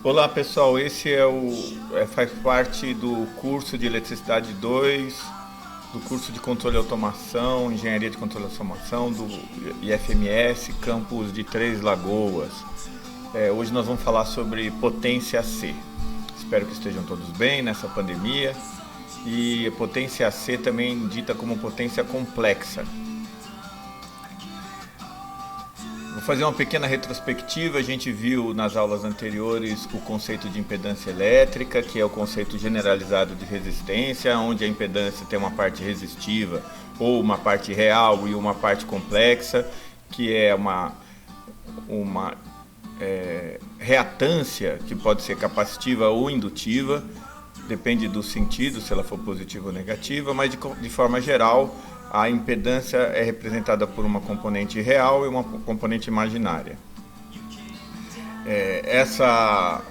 Olá pessoal, esse faz parte do curso de Eletricidade 2, do curso de Controle e Automação, Engenharia de Controle e Automação do IFMS, campus de Três Lagoas. Hoje nós vamos falar sobre potência C. Espero que estejam todos bem nessa pandemia. E potência C também dita como potência complexa. Vou fazer uma pequena retrospectiva. A gente viu nas aulas anteriores o conceito de impedância elétrica, que é o conceito generalizado de resistência, onde a impedância tem uma parte resistiva ou uma parte real e uma parte complexa, que é uma reatância que pode ser capacitiva ou indutiva, depende do sentido, se ela for positiva ou negativa, mas de forma geral a impedância é representada por uma componente real e uma componente imaginária. Essa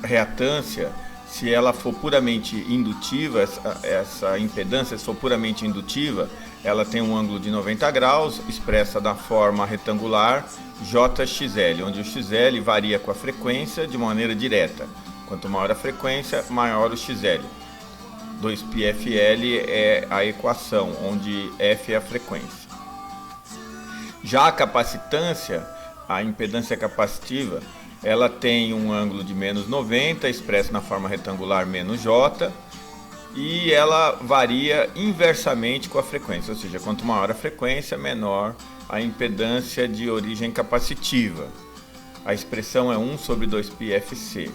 reatância, se ela for puramente indutiva, essa impedância, se for puramente indutiva, ela tem um ângulo de 90 graus, expressa da forma retangular JXL, onde o XL varia com a frequência de maneira direta. Quanto maior a frequência, maior o XL. 2πfL é a equação, onde F é a frequência. Já a capacitância, a impedância capacitiva, ela tem um ângulo de menos 90, expresso na forma retangular menos J, e ela varia inversamente com a frequência, ou seja, quanto maior a frequência, menor a impedância de origem capacitiva. A expressão é 1 sobre 2πfC,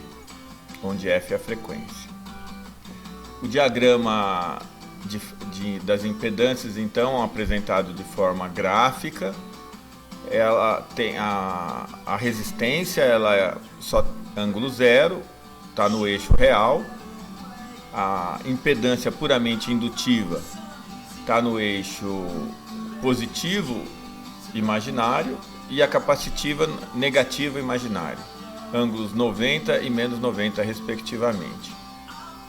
onde F é a frequência. O diagrama das impedâncias, então, é apresentado de forma gráfica. Ela tem a resistência, ela é só ângulo zero, está no eixo real. A impedância puramente indutiva está no eixo positivo imaginário e a capacitiva negativa imaginário, ângulos 90 e menos 90 respectivamente.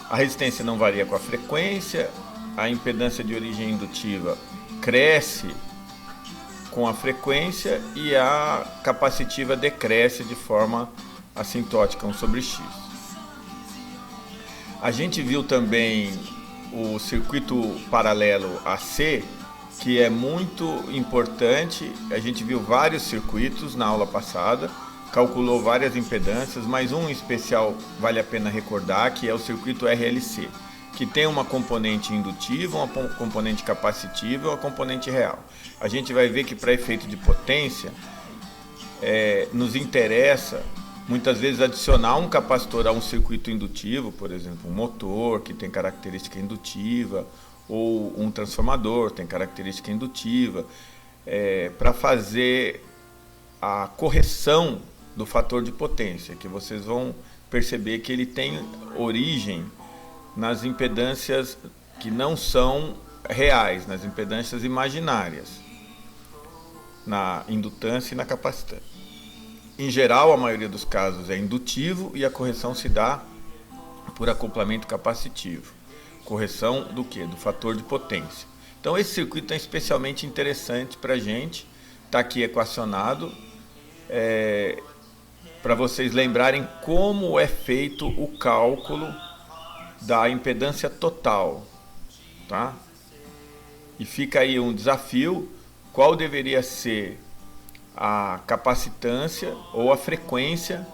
A resistência não varia com a frequência, a impedância de origem indutiva cresce com a frequência e a capacitiva decresce de forma assintótica, 1 sobre x. A gente viu também o circuito paralelo AC, que é muito importante. A gente viu vários circuitos na aula passada, calculou várias impedâncias, mas um especial vale a pena recordar, que é o circuito RLC, que tem uma componente indutiva, uma componente capacitiva e uma componente real. A gente vai ver que para efeito de potência, nos interessa muitas vezes adicionar um capacitor a um circuito indutivo, por exemplo, um motor que tem característica indutiva, ou um transformador tem característica indutiva, para fazer a correção do fator de potência, que vocês vão perceber que ele tem origem nas impedâncias que não são reais, nas impedâncias imaginárias, na indutância e na capacitância. Em geral, a maioria dos casos é indutivo e a correção se dá por acoplamento capacitivo. Correção do quê? Do fator de potência. Então esse circuito é especialmente interessante para a gente, está aqui equacionado, para vocês lembrarem como é feito o cálculo da impedância total, tá? E fica aí um desafio: qual deveria ser a capacitância ou a frequência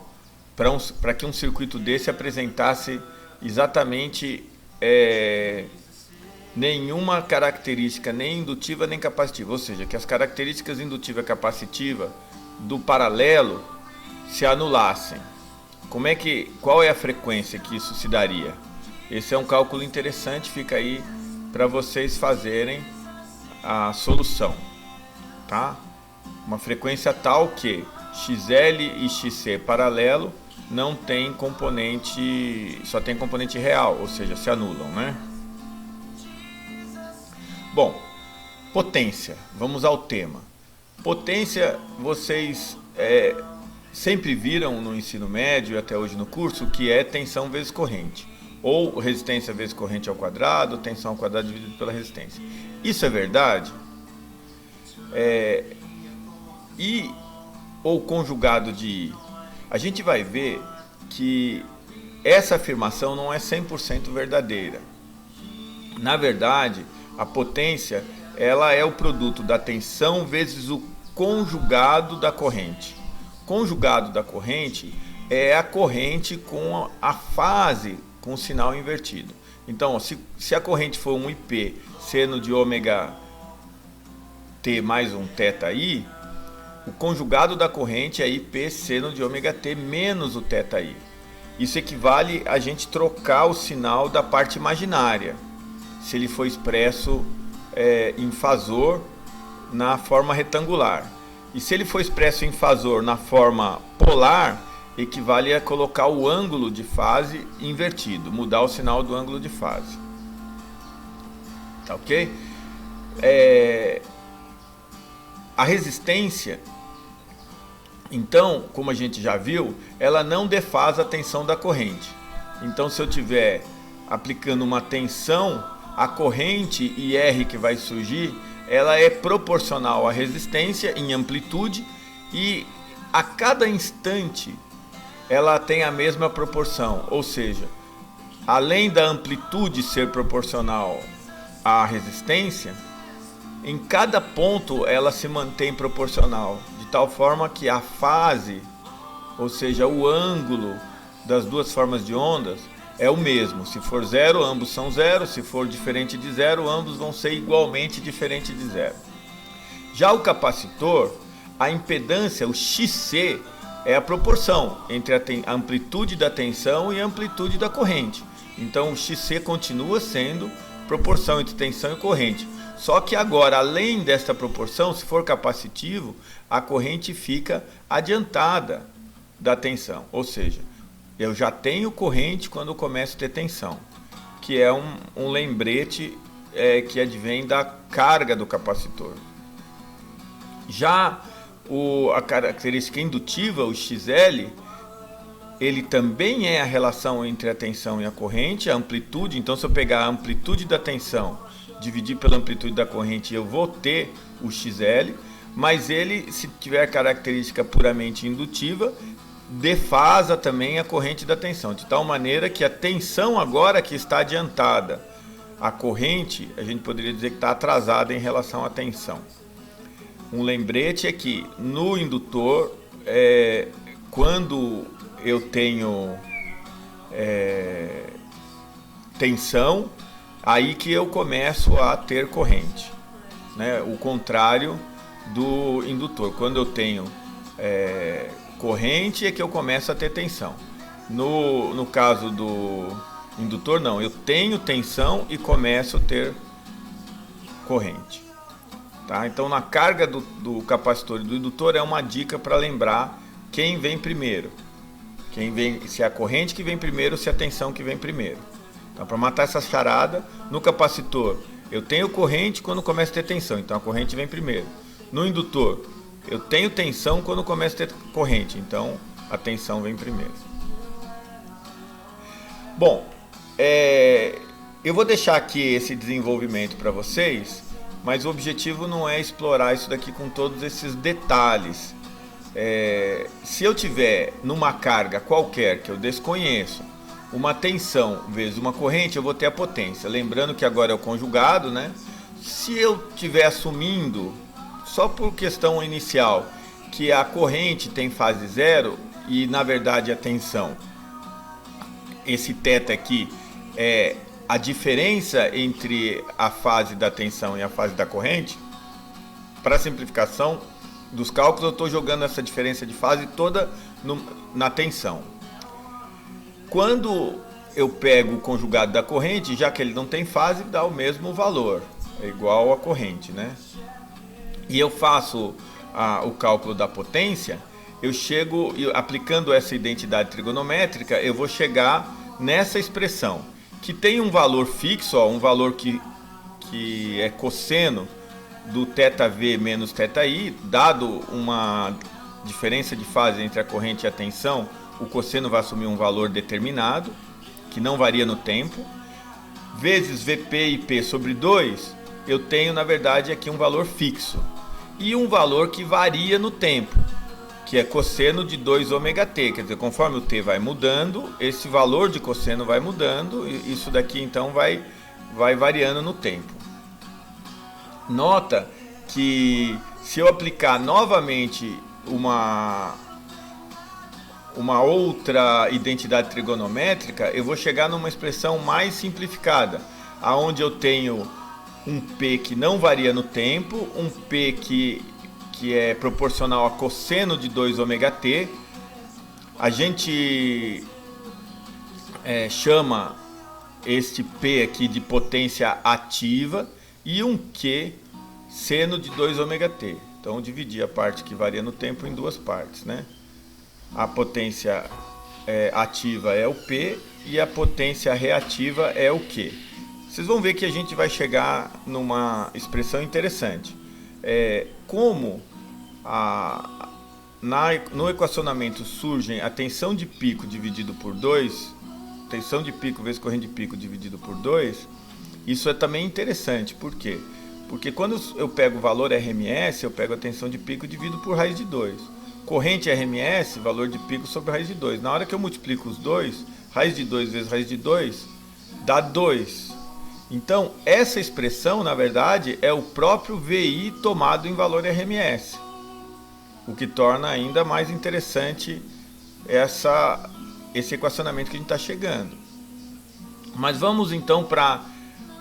para que um circuito desse apresentasse exatamente nenhuma característica nem indutiva nem capacitiva, ou seja, que as características indutiva e capacitiva do paralelo se anulassem. Qual é a frequência que isso se daria? Esse é um cálculo interessante, fica aí para vocês fazerem a solução, tá? Uma frequência tal que XL e XC paralelo não tem componente, só tem componente real, ou seja, se anulam, né? Bom, potência, vamos ao tema. Potência, vocês sempre viram no ensino médio e até hoje no curso, que é tensão vezes corrente, ou resistência vezes corrente ao quadrado, tensão ao quadrado dividido pela resistência. Isso é verdade? I ou conjugado de I a gente vai ver que essa afirmação não é 100% verdadeira. Na verdade, a potência ela é o produto da tensão vezes o conjugado da corrente. Conjugado da corrente é a corrente com a fase com o sinal invertido. Então, se a corrente for um IP seno de ômega T mais um θi, o conjugado da corrente é IP seno de ômega T menos o θi. Isso equivale a gente trocar o sinal da parte imaginária, se ele for expresso em fasor na forma retangular. E se ele for expresso em fasor na forma polar, equivale a colocar o ângulo de fase invertido, mudar o sinal do ângulo de fase. Tá ok? A resistência, então, como a gente já viu, ela não defasa a tensão da corrente. Então, se eu estiver aplicando uma tensão, a corrente IR que vai surgir, ela é proporcional à resistência em amplitude e a cada instante ela tem a mesma proporção, ou seja, além da amplitude ser proporcional à resistência, em cada ponto ela se mantém proporcional, de tal forma que a fase, ou seja, o ângulo das duas formas de ondas é o mesmo. Se for zero, ambos são zero. Se for diferente de zero, ambos vão ser igualmente diferentes de zero. Já o capacitor, a impedância, o XC, é a proporção entre a amplitude da tensão e a amplitude da corrente. Então o XC continua sendo proporção entre tensão e corrente. Só que agora, além desta proporção, se for capacitivo, a corrente fica adiantada da tensão. Ou seja, eu já tenho corrente quando começo a ter tensão, que é um lembrete que advém da carga do capacitor. Já a característica indutiva, o XL, ele também é a relação entre a tensão e a corrente, a amplitude. Então, se eu pegar a amplitude da tensão, dividir pela amplitude da corrente, eu vou ter o XL, mas ele, se tiver característica puramente indutiva, defasa também a corrente da tensão, de tal maneira que a tensão agora que está adiantada, a corrente, a gente poderia dizer que está atrasada em relação à tensão. Um lembrete é que no indutor, quando eu tenho tensão, aí que eu começo a ter corrente, né? O contrário do indutor, quando eu tenho corrente é que eu começo a ter tensão. No caso do indutor, não, eu tenho tensão e começo a ter corrente. Tá? Então, na carga do capacitor e do indutor é uma dica para lembrar quem vem primeiro. Se é a corrente que vem primeiro, se é a tensão que vem primeiro. Então, para matar essa charada, no capacitor eu tenho corrente quando começo a ter tensão, então a corrente vem primeiro. No indutor, eu tenho tensão quando começo a ter corrente, então a tensão vem primeiro. Bom, eu vou deixar aqui esse desenvolvimento para vocês, mas o objetivo não é explorar isso daqui com todos esses detalhes. Se eu tiver numa carga qualquer que eu desconheço, uma tensão vezes uma corrente, eu vou ter a potência. Lembrando que agora é o conjugado, né? Se eu estiver assumindo, só por questão inicial, que a corrente tem fase zero e na verdade a tensão, esse θ aqui é a diferença entre a fase da tensão e a fase da corrente, para simplificação dos cálculos eu estou jogando essa diferença de fase toda na tensão. Quando eu pego o conjugado da corrente, já que ele não tem fase, dá o mesmo valor, é igual a corrente, né? E eu faço o cálculo da potência, eu chego, aplicando essa identidade trigonométrica, eu vou chegar nessa expressão, que tem um valor fixo, um valor que é cosseno do θv menos θi, dado uma diferença de fase entre a corrente e a tensão, o cosseno vai assumir um valor determinado, que não varia no tempo, vezes Vp e P sobre 2, eu tenho na verdade aqui um valor fixo, e um valor que varia no tempo, que é cosseno de 2 ômega t, quer dizer, conforme o t vai mudando, esse valor de cosseno vai mudando, e isso daqui então vai variando no tempo. Nota que se eu aplicar novamente uma outra identidade trigonométrica, eu vou chegar numa expressão mais simplificada, aonde eu tenho um P que não varia no tempo, um P que é proporcional a cosseno de 2 ômega t. A gente chama este P aqui de potência ativa, e um Q seno de 2 ômega t. Então eu dividi a parte que varia no tempo em duas partes, né? A potência ativa é o P e a potência reativa é o Q. Vocês vão ver que a gente vai chegar numa expressão interessante. Como no equacionamento surgem a tensão de pico dividido por 2, tensão de pico vezes corrente de pico dividido por 2, isso é também interessante. Por quê? Porque quando eu pego o valor RMS, eu pego a tensão de pico e divido por raiz de 2. Corrente RMS, valor de pico sobre raiz de 2. Na hora que eu multiplico os dois, raiz de 2 vezes raiz de 2 dá 2. Então, essa expressão, na verdade, é o próprio VI tomado em valor RMS. O que torna ainda mais interessante esse equacionamento que a gente está chegando. Mas vamos então para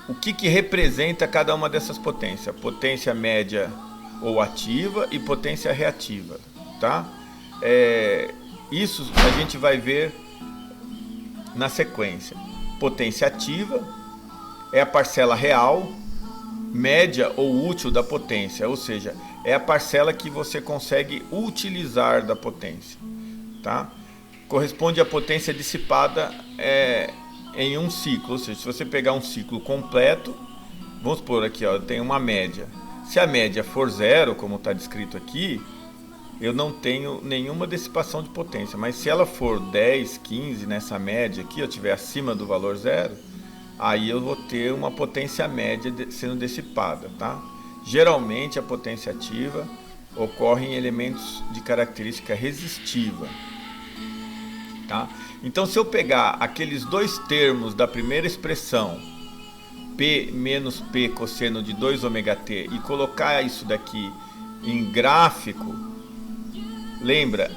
o que representa cada uma dessas potências. Potência média ou ativa e potência reativa. Tá? Isso a gente vai ver na sequência. Potência ativa é a parcela real, média ou útil da potência, ou seja, é a parcela que você consegue utilizar da potência, tá? Corresponde à potência dissipada em um ciclo, ou seja, se você pegar um ciclo completo, vamos supor aqui, ó, eu tenho uma média. Se a média for zero, como está descrito aqui, eu não tenho nenhuma dissipação de potência, mas se ela for 10, 15 nessa média aqui, eu estiver acima do valor zero, aí eu vou ter uma potência média sendo dissipada, tá? Geralmente a potência ativa ocorre em elementos de característica resistiva, tá? Então, se eu pegar aqueles dois termos da primeira expressão, P menos P cosseno de 2 ômega t, e colocar isso daqui em gráfico, lembra,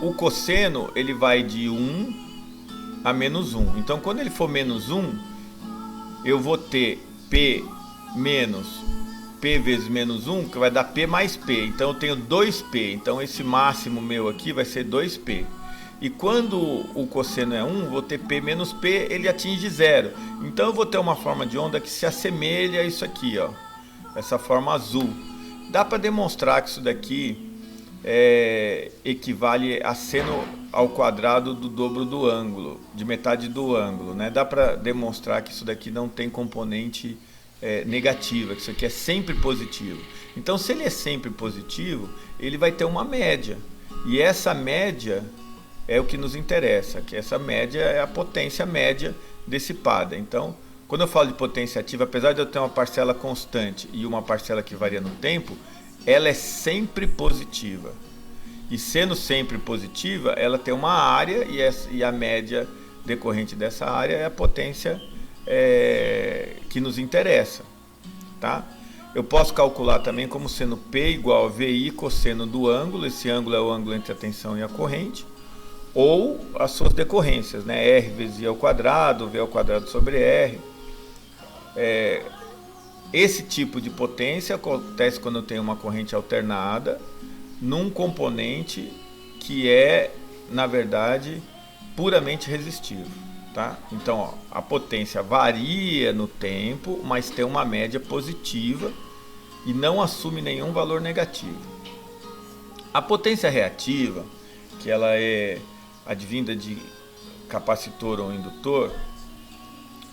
o cosseno ele vai de 1 a menos 1. Então, quando ele for menos 1, eu vou ter P menos P vezes menos 1, que vai dar P mais P. Então, eu tenho 2P. Então, esse máximo meu aqui vai ser 2P. E quando o cosseno é 1, vou ter P menos P, ele atinge 0. Então, eu vou ter uma forma de onda que se assemelha a isso aqui, ó, essa forma azul. Dá para demonstrar que isso daqui equivale a seno ao quadrado do dobro do ângulo, de metade do ângulo, né? Dá para demonstrar que isso daqui não tem componente negativa, que isso aqui é sempre positivo. Então, se ele é sempre positivo, ele vai ter uma média, e essa média é o que nos interessa, que essa média é a potência média dissipada. Então, quando eu falo de potência ativa, apesar de eu ter uma parcela constante e uma parcela que varia no tempo, ela é sempre positiva. E sendo sempre positiva, ela tem uma área, e a média decorrente dessa área é a potência que nos interessa, tá? Eu posso calcular também como sendo P igual a VI cosseno do ângulo. Esse ângulo é o ângulo entre a tensão e a corrente, ou as suas decorrências, né? R vezes I ao quadrado, V ao quadrado sobre R. Esse tipo de potência acontece quando eu tenho uma corrente alternada num componente que é, na verdade, puramente resistivo, tá? Então, ó, a potência varia no tempo, mas tem uma média positiva e não assume nenhum valor negativo. A potência reativa, que ela é advinda de capacitor ou indutor,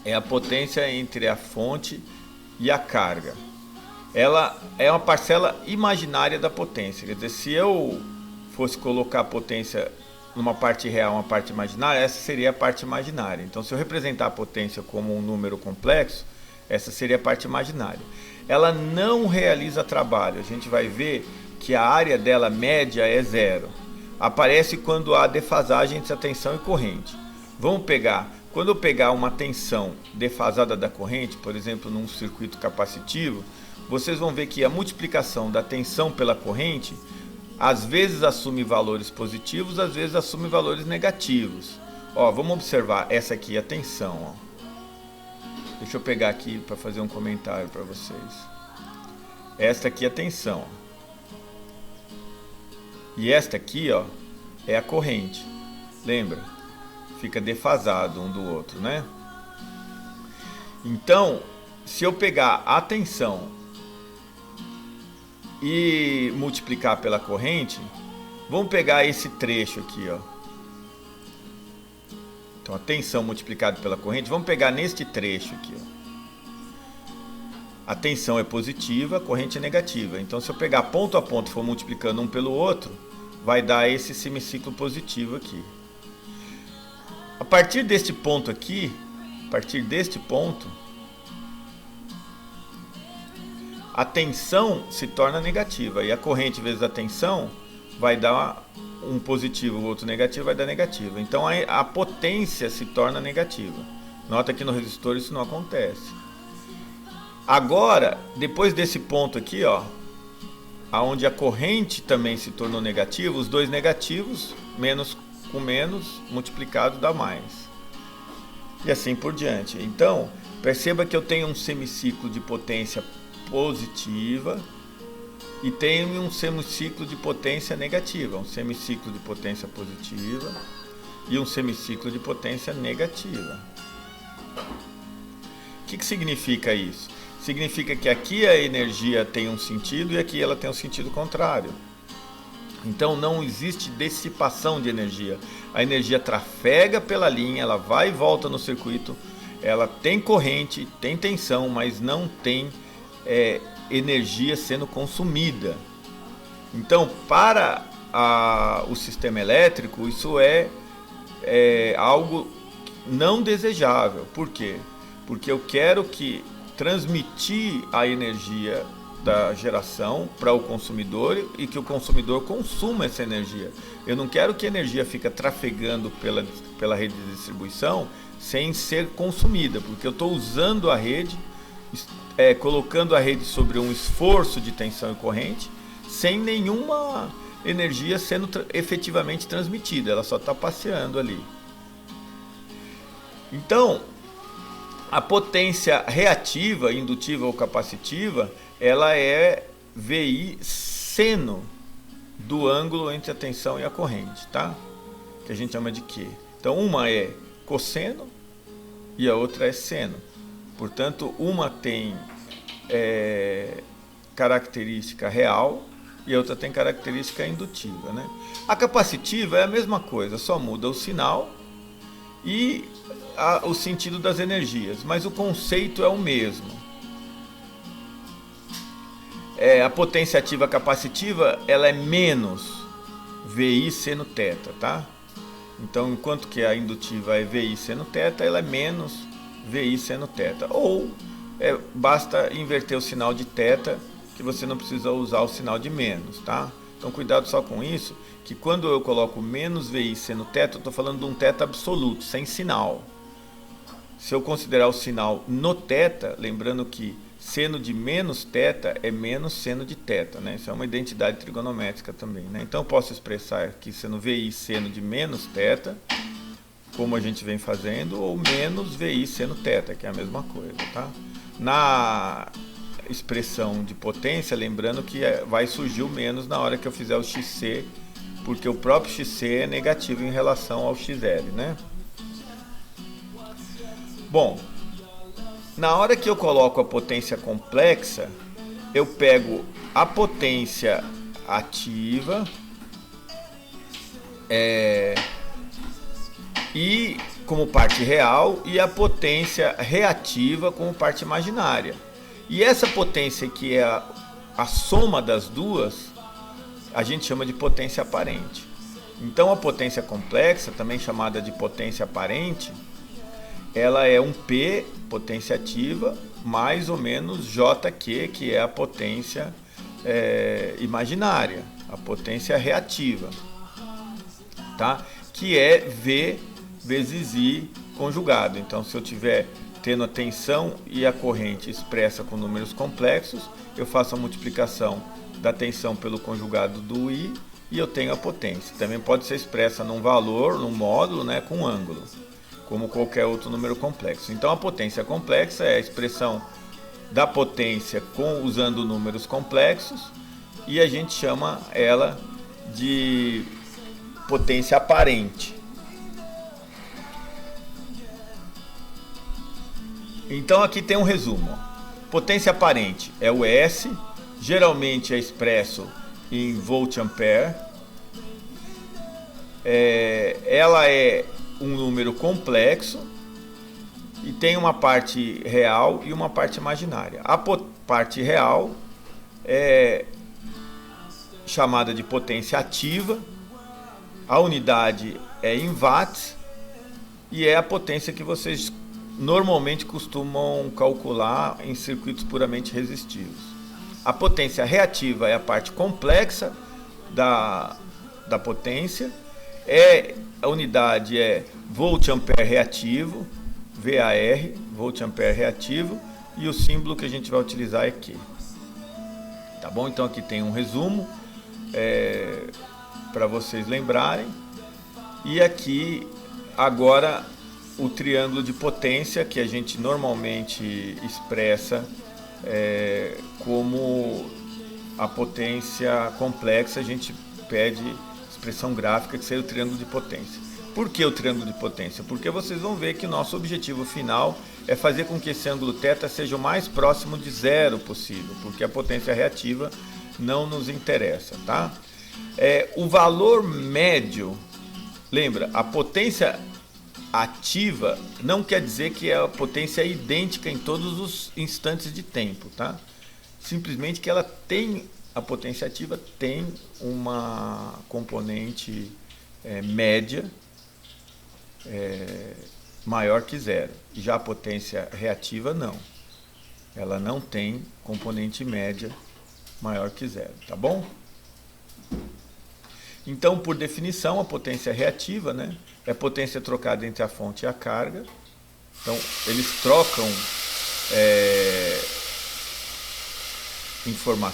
é a potência entre a fonte e a carga. Ela é uma parcela imaginária da potência. Quer dizer, se eu fosse colocar a potência numa parte real, uma parte imaginária, essa seria a parte imaginária. Então, se eu representar a potência como um número complexo, essa seria a parte imaginária. Ela não realiza trabalho. A gente vai ver que a área dela média é zero. Aparece quando há defasagem entre a tensão e corrente. Vamos pegar, quando eu pegar uma tensão defasada da corrente, por exemplo, num circuito capacitivo, vocês vão ver que a multiplicação da tensão pela corrente às vezes assume valores positivos, às vezes assume valores negativos. Ó, vamos observar essa aqui, a tensão. Ó. Deixa eu pegar aqui para fazer um comentário para vocês. Esta aqui é a tensão. E esta aqui, ó, é a corrente. Lembra? Fica defasado um do outro, né? Então, se eu pegar a tensão e multiplicar pela corrente, vamos pegar esse trecho aqui, ó. Então a tensão multiplicada pela corrente, vamos pegar neste trecho aqui, ó. A tensão é positiva, a corrente é negativa. Então se eu pegar ponto a ponto e for multiplicando um pelo outro, vai dar esse semiciclo positivo aqui. A partir deste ponto aqui, a partir deste ponto, a tensão se torna negativa e a corrente vezes a tensão vai dar um positivo, o outro negativo vai dar negativo. Então a potência se torna negativa. Nota que no resistor isso não acontece. Agora, depois desse ponto aqui, ó, aonde a corrente também se tornou negativa, os dois negativos, menos com menos, multiplicado dá mais. E assim por diante. Então, perceba que eu tenho um semiciclo de potência positiva e tenho um semiciclo de potência negativa, um semiciclo de potência positiva e um semiciclo de potência negativa. O que significa isso? Significa que aqui a energia tem um sentido e aqui ela tem um sentido contrário. Então não existe dissipação de energia. A energia trafega pela linha, ela vai e volta no circuito, ela tem corrente, tem tensão, mas não tem energia sendo consumida. Então, para o sistema elétrico, isso é algo não desejável. Por quê? Porque eu quero que transmitir a energia da geração para o consumidor e que o consumidor consuma essa energia. Eu não quero que a energia fique trafegando pela rede de distribuição sem ser consumida, porque eu estou usando a rede, colocando a rede sobre um esforço de tensão e corrente, sem nenhuma energia sendo efetivamente transmitida, ela só está passeando ali. Então, a potência reativa, indutiva ou capacitiva, ela é VI seno do ângulo entre a tensão e a corrente, tá? Que a gente chama de Q. Então, uma é cosseno e a outra é seno. Portanto, uma tem característica real e a outra tem característica indutiva, né? A capacitiva é a mesma coisa, só muda o sinal e o sentido das energias, mas o conceito é o mesmo. A potência ativa capacitiva, ela é menos VI seno θ, tá? Então, enquanto que a indutiva é VI seno θ, ela é menos VI seno θ. Ou basta inverter o sinal de θ, que você não precisa usar o sinal de menos, tá? Então, cuidado só com isso, que quando eu coloco menos VI seno θ, eu estou falando de um θ absoluto, sem sinal. Se eu considerar o sinal no θ, lembrando que seno de menos θ é menos seno de θ, né? Isso é uma identidade trigonométrica também, né? Então eu posso expressar aqui seno VI seno de menos θ, como a gente vem fazendo, ou menos VI seno θ, que é a mesma coisa, tá? Na expressão de potência, lembrando que vai surgir o menos na hora que eu fizer o XC, porque o próprio XC é negativo em relação ao XL, né? Bom, na hora que eu coloco a potência complexa, eu pego a potência ativa e como parte real e a potência reativa como parte imaginária. E essa potência que é a soma das duas, a gente chama de potência aparente. Então a potência complexa, também chamada de potência aparente, ela é um P, potência ativa, mais ou menos JQ, que é a potência imaginária, a potência reativa, tá? Que é V vezes I conjugado. Então, se eu tiver tendo a tensão e a corrente expressa com números complexos, eu faço a multiplicação da tensão pelo conjugado do I e eu tenho a potência. Também pode ser expressa num valor, num módulo, né, com ângulo, como qualquer outro número complexo. Então, a potência complexa é a expressão da potência usando números complexos, e a gente chama ela de potência aparente. Então aqui tem um resumo. Potência aparente é o S, geralmente é expresso em volt-ampere. Ela é um número complexo e tem uma parte real e uma parte imaginária. A parte real é chamada de potência ativa, a unidade é em watts e é a potência que vocês normalmente costumam calcular em circuitos puramente resistivos. A potência reativa é a parte complexa da potência, a unidade é volt-ampere reativo, VAR, volt-ampere reativo, e o símbolo que a gente vai utilizar é Q. Tá bom? Então aqui tem um resumo para vocês lembrarem. E aqui agora o triângulo de potência, que a gente normalmente expressa como a potência complexa, a gente pede expressão gráfica que seja o triângulo de potência. Por que o triângulo de potência? Porque vocês vão ver que nosso objetivo final é fazer com que esse ângulo θ seja o mais próximo de zero possível, porque a potência reativa não nos interessa, tá? O valor médio, lembra, a potência ativa não quer dizer que a potência é idêntica em todos os instantes de tempo, tá? Simplesmente que ela tem, a potência ativa tem uma componente média maior que zero. Já a potência reativa não. Ela não tem componente média maior que zero, tá bom? Então, por definição, a potência reativa, né, é a potência trocada entre a fonte e a carga. Então, eles trocam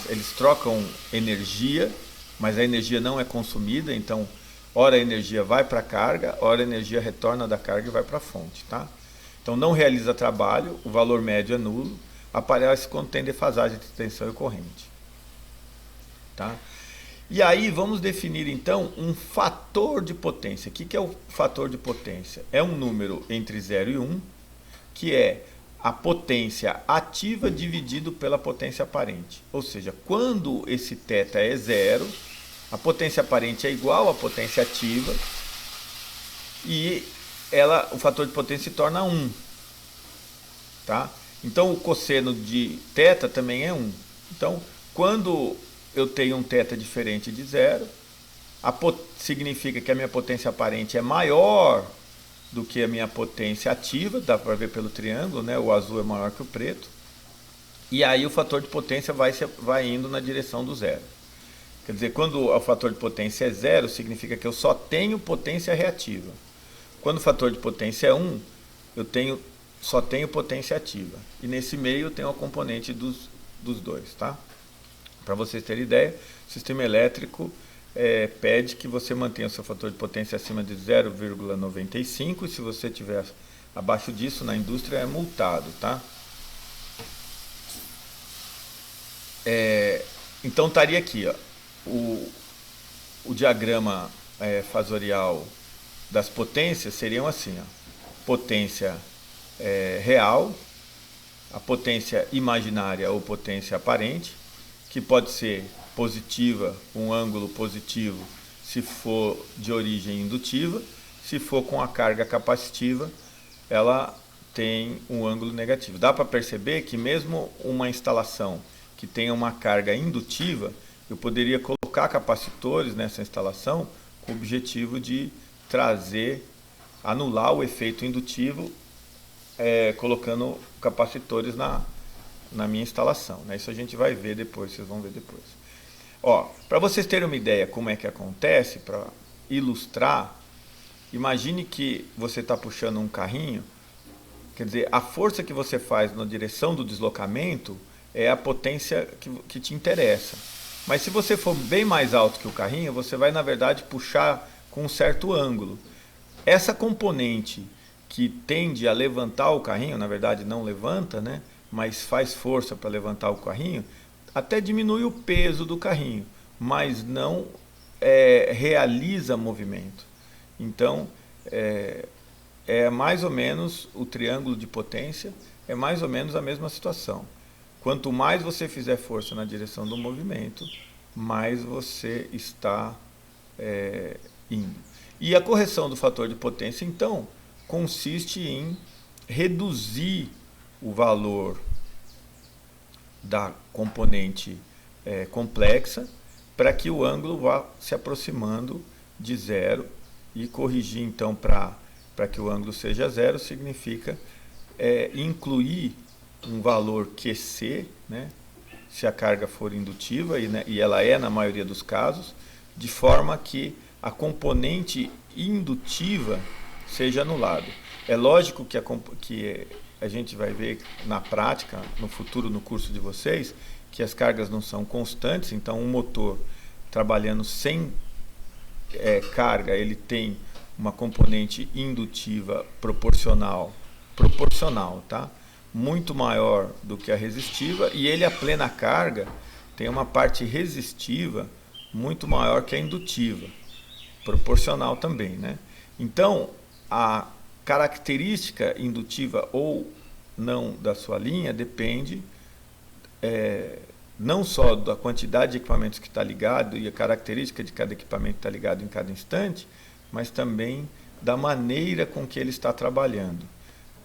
eles trocam energia, mas a energia não é consumida. Então, ora a energia vai para a carga, ora a energia retorna da carga e vai para a fonte, tá? Então, não realiza trabalho, o valor médio é nulo, aparece quando tem defasagem entre tensão e corrente, tá? E aí vamos definir então um fator de potência. O que é o fator de potência? É um número entre 0 e 1, que é a potência ativa dividido pela potência aparente. Ou seja, quando esse θ é 0, a potência aparente é igual à potência ativa e o fator de potência se torna 1. Tá? Então o cosseno de θ também é 1. Então, quando eu tenho um θ diferente de zero, significa que a minha potência aparente é maior do que a minha potência ativa, dá para ver pelo triângulo, né? O azul é maior que o preto, e aí o fator de potência vai indo na direção do zero. Quer dizer, quando o fator de potência é zero, significa que eu só tenho potência reativa. Quando o fator de potência é 1, eu só tenho potência ativa, e nesse meio eu tenho a componente dos dois, tá? Para vocês terem ideia, o sistema elétrico pede que você mantenha o seu fator de potência acima de 0,95 e se você tiver abaixo disso, na indústria é multado, tá? Então estaria aqui, ó, o diagrama fasorial das potências seriam assim, ó, potência real, a potência imaginária ou potência aparente, que pode ser positiva, um ângulo positivo, se for de origem indutiva. Se for com a carga capacitiva, ela tem um ângulo negativo. Dá para perceber que mesmo uma instalação que tenha uma carga indutiva, eu poderia colocar capacitores nessa instalação com o objetivo de anular o efeito indutivo, colocando capacitores na minha instalação, né? Isso a gente vai ver depois, vocês vão ver depois. Para vocês terem uma ideia como é que acontece, para ilustrar, imagine que você está puxando um carrinho, quer dizer, a força que você faz na direção do deslocamento é a potência que te interessa. Mas se você for bem mais alto que o carrinho, você vai, na verdade, puxar com um certo ângulo. Essa componente que tende a levantar o carrinho, na verdade não levanta, né? Mas faz força para levantar o carrinho, até diminui o peso do carrinho, mas não realiza movimento. Então, é mais ou menos o triângulo de potência, é mais ou menos a mesma situação. Quanto mais você fizer força na direção do movimento, mais você está indo. E a correção do fator de potência, então, consiste em reduzir o valor da componente complexa para que o ângulo vá se aproximando de zero, e corrigir então para que o ângulo seja zero significa incluir um valor QC, né, se a carga for indutiva, e ela é na maioria dos casos, de forma que a componente indutiva seja anulada. É lógico que a gente vai ver na prática, no futuro, no curso de vocês, que as cargas não são constantes, então um motor trabalhando sem carga, ele tem uma componente indutiva proporcional, tá? Muito maior do que a resistiva, e ele a plena carga tem uma parte resistiva muito maior que a indutiva, proporcional também, né? Então, a característica indutiva ou não da sua linha depende não só da quantidade de equipamentos que está ligado e a característica de cada equipamento que está ligado em cada instante, mas também da maneira com que ele está trabalhando.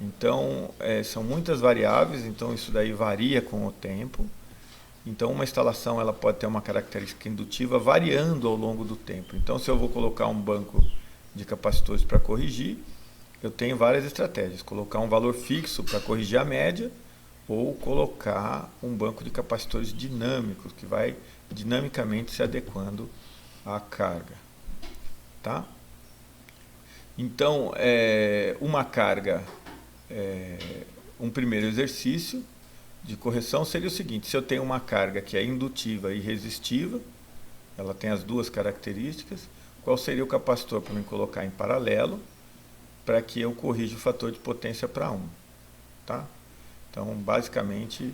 Então, são muitas variáveis, então isso daí varia com o tempo. Então, uma instalação ela pode ter uma característica indutiva variando ao longo do tempo. Então, se eu vou colocar um banco de capacitores para corrigir, eu tenho várias estratégias. Colocar um valor fixo para corrigir a média, ou colocar um banco de capacitores dinâmicos, que vai dinamicamente se adequando à carga. Tá? Então, uma carga, um primeiro exercício de correção seria o seguinte: se eu tenho uma carga que é indutiva e resistiva, ela tem as duas características, qual seria o capacitor para me colocar em paralelo para que eu corrija o fator de potência para 1? Tá? Então, basicamente,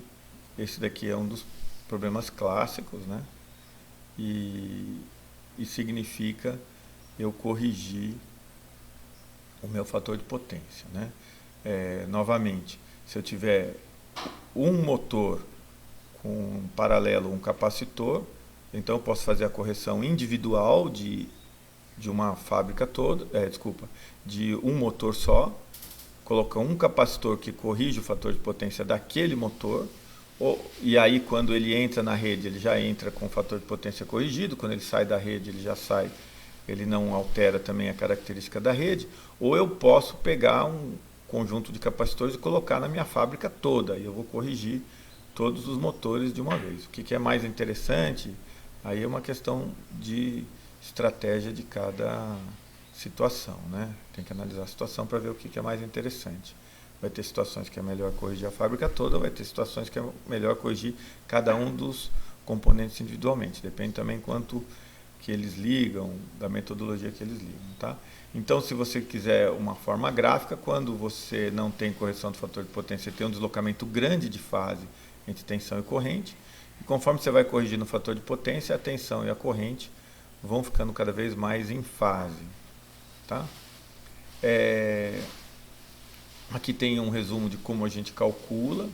esse daqui é um dos problemas clássicos, né? E significa eu corrigir o meu fator de potência, né? Novamente, se eu tiver um motor com paralelo um capacitor, então eu posso fazer a correção individual de uma fábrica toda, de um motor só, colocar um capacitor que corrige o fator de potência daquele motor, e aí quando ele entra na rede, ele já entra com o fator de potência corrigido, quando ele sai da rede, ele já sai, ele não altera também a característica da rede, ou eu posso pegar um conjunto de capacitores e colocar na minha fábrica toda, e eu vou corrigir todos os motores de uma vez. O que é mais interessante, aí é uma questão de estratégia de cada situação, né? Tem que analisar a situação para ver o que é mais interessante. Vai ter situações que é melhor corrigir a fábrica toda, vai ter situações que é melhor corrigir cada um dos componentes individualmente. Depende também quanto que eles ligam, da metodologia que eles ligam, tá? Então, se você quiser uma forma gráfica, quando você não tem correção do fator de potência, você tem um deslocamento grande de fase entre tensão e corrente, e conforme você vai corrigindo o fator de potência, a tensão e a corrente vão ficando cada vez mais em fase. Tá? Aqui tem um resumo de como a gente calcula,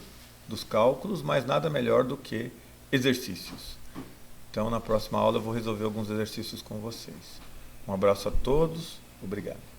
dos cálculos, mas nada melhor do que exercícios. Então, na próxima aula eu vou resolver alguns exercícios com vocês. Um abraço a todos, obrigado.